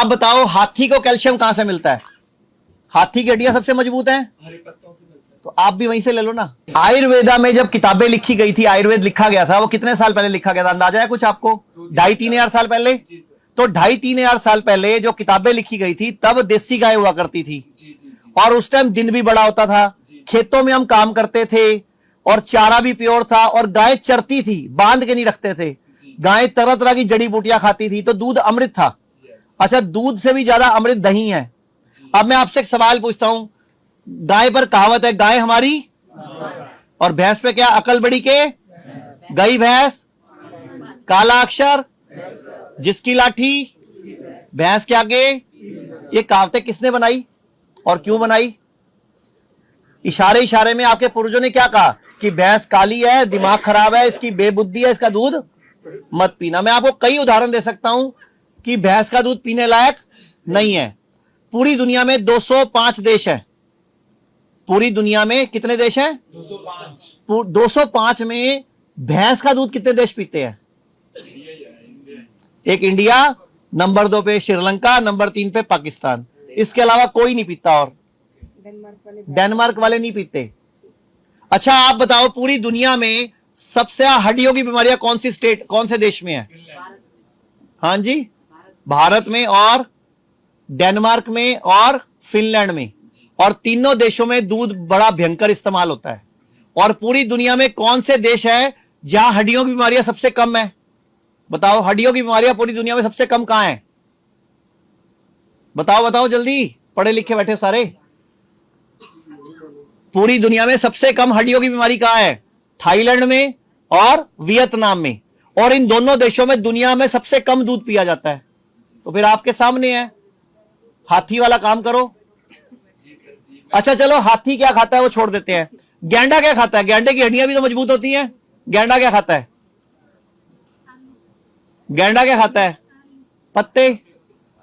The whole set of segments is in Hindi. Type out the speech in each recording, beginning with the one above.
आप बताओ हाथी को कैल्शियम कहां से मिलता है? हाथी की हड्डियां सबसे मजबूत हैं, हरे पत्तों से मिलता तो आप भी वहीं से ले लो ना। आयुर्वेदा में जब किताबें लिखी गई थी, आयुर्वेद लिखा गया था, वो कितने साल पहले लिखा गया था, अंदाजा है कुछ आपको? 2,5-3 हजार साल पहले। है। जी सर। तो 2,5-3 हजार साल पहले जो किताबें लिखी गई थी, तब देसी गाय हुआ करती थी, जी जी जी। और उस टाइम दिन भी बड़ा होता था, खेतों में हम काम करते थे, और चारा भी प्योर था, और गाय चरती थी, बांध के नहीं रखते थे। गाय तरह तरह की जड़ी बूटियां खाती थी, तो दूध अमृत था। अच्छा, दूध से भी ज्यादा अमृत दही है। अब मैं आपसे एक सवाल पूछता हूं, गाय पर कहावत है, गाय हमारी, और भैंस पे क्या, अकल बड़ी के गई भैंस, काला अक्षर जिसकी लाठी, भैंस के आगे। ये कहावतें किसने बनाई और क्यों बनाई? इशारे इशारे में आपके पूर्वजों ने क्या कहा कि भैंस काली है, दिमाग खराब है, इसकी बेबुद्धि है, इसका दूध मत पीना। मैं आपको कई उदाहरण दे सकता हूं कि भैंस का दूध पीने लायक नहीं है। पूरी दुनिया में 205 देश हैं। पूरी दुनिया में कितने देश हैं? 205। 205 में भैंस का दूध कितने देश पीते हैं? एक इंडिया, नंबर 2 पे श्रीलंका, नंबर 3 पे पाकिस्तान। इसके अलावा कोई नहीं पीता, और डेनमार्क वाले नहीं पीते। अच्छा, आप बताओ पूरी दुनिया में सबसे हड्डियों की बीमारियां कौन सी स्टेट, कौन से देश में है? हाँ जी, भारत में, और डेनमार्क में, और फिनलैंड में। और तीनों देशों में दूध बड़ा भयंकर इस्तेमाल होता है। और पूरी दुनिया में कौन से देश है जहां हड्डियों की बीमारियां सबसे कम है? बताओ, हड्डियों की बीमारियां पूरी दुनिया में सबसे कम कहां है? बताओ बताओ जल्दी, पढ़े लिखे बैठे सारे। पूरी दुनिया में सबसे कम हड्डियों की बीमारी कहां है? थाईलैंड में और वियतनाम में। और इन दोनों देशों में दुनिया में सबसे कम दूध पिया जाता है। तो फिर आपके सामने है, हाथी वाला काम करो। अच्छा चलो, हाथी क्या खाता है वो छोड़ देते हैं। गैंडा क्या खाता है? गैंडे की हड्डियां भी तो मजबूत होती हैं। गैंडा क्या खाता है? गैंडा क्या खाता है? पत्ते।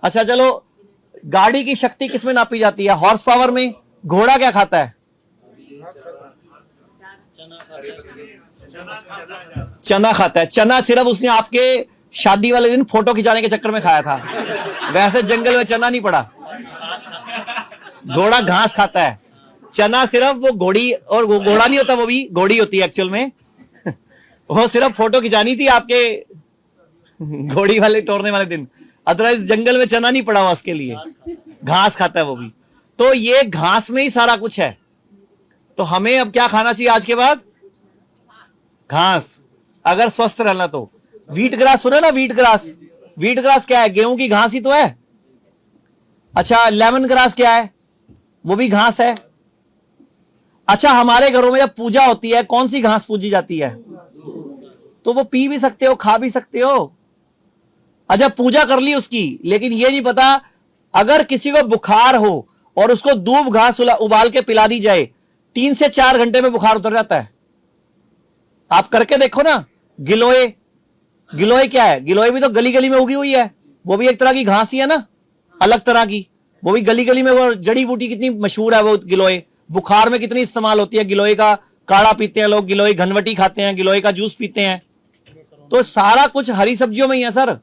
अच्छा चलो, गाड़ी की शक्ति किसमें नापी जाती है? हॉर्स पावर में। घोड़ा क्या खाता है? चना खाता है। चना सिर्फ उसने आपके शादी वाले दिन फोटो खिंचाने के चक्कर में खाया था, वैसे जंगल में चना नहीं पड़ा। घोड़ा घास खाता है, चना सिर्फ वो घोड़ी, और वो घोड़ा नहीं होता, वो भी घोड़ी होती है एक्चुअल में। वो सिर्फ फोटो खिंचानी थी आपके घोड़ी वाले तोड़ने वाले दिन, अदरवाइज जंगल में चना नहीं पड़ा हुआ उसके लिए। घास खाता है वो भी। तो ये घास में ही सारा कुछ है। तो हमें अब क्या खाना चाहिए आज के बाद? घास, अगर स्वस्थ रहना तो। व्हीट ग्रास सुने ना? व्हीट ग्रास, व्हीट ग्रास क्या है? गेहूं की घास ही तो है। अच्छा, लेमन ग्रास क्या है? वो भी घास है। अच्छा, हमारे घरों में जब पूजा होती है, कौन सी घास पूजी जाती है? तो वो पी भी सकते हो, खा भी सकते हो। अच्छा, पूजा कर ली उसकी, लेकिन ये नहीं पता, अगर किसी को बुखार हो और उसको दूब घास उबाल के पिला दी जाए, 3 से 4 घंटे में बुखार उतर जाता है। आप करके देखो ना। गिलोय, गिलोय क्या है? गिलोय भी तो गली गली में उगी हुई है, वो भी एक तरह की घास ही है ना, अलग तरह की। वो भी गली गली में, वो जड़ी बूटी कितनी मशहूर है वो गिलोय। बुखार में कितनी इस्तेमाल होती है। गिलोय का काढ़ा पीते हैं लोग, गिलोय घनवटी खाते हैं, गिलोय का जूस पीते हैं। तो सारा कुछ हरी सब्जियों में ही है सर।